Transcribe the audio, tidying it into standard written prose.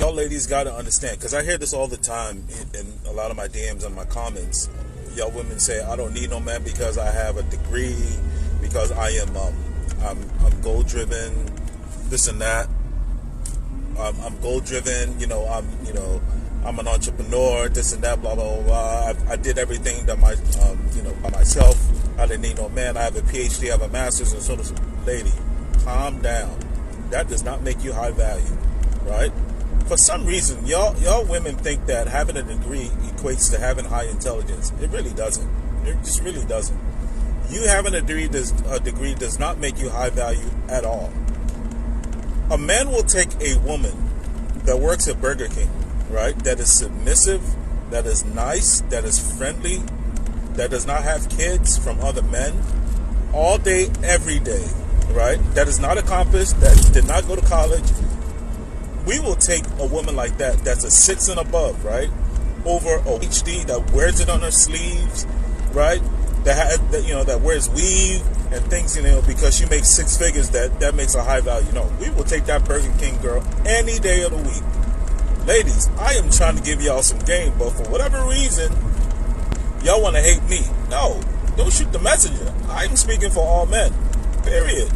y'all ladies got to understand, because I hear this all the time in a lot of my DMs and my comments. Y'all women say, I don't need no man because I have a degree, because I am I'm goal driven, this and that. I'm goal driven, I'm an entrepreneur, this and that, blah blah blah. I did everything that by myself. I didn't need no man. I have a PhD, I have a master's, and so does. Lady, calm down. That does not make you high value, right? For some reason, y'all women think that having a degree equates to having high intelligence. It really doesn't. It just really doesn't. You having a degree does not make you high value at all. A man will take a woman that works at Burger King, right? That is submissive, that is nice, that is friendly, that does not have kids from other men, all day, every day, right? That is not accomplished, that did not go to college. We will take a woman like that, that's a 6 and above, right? Over a PhD that wears it on her sleeves, right? That wears weave and things, because she makes 6 figures, that makes her high value. No, we will take that Burger King girl any day of the week. Ladies, I am trying to give y'all some game, but for whatever reason, y'all want to hate me. No, don't shoot the messenger. I'm speaking for all men. Period.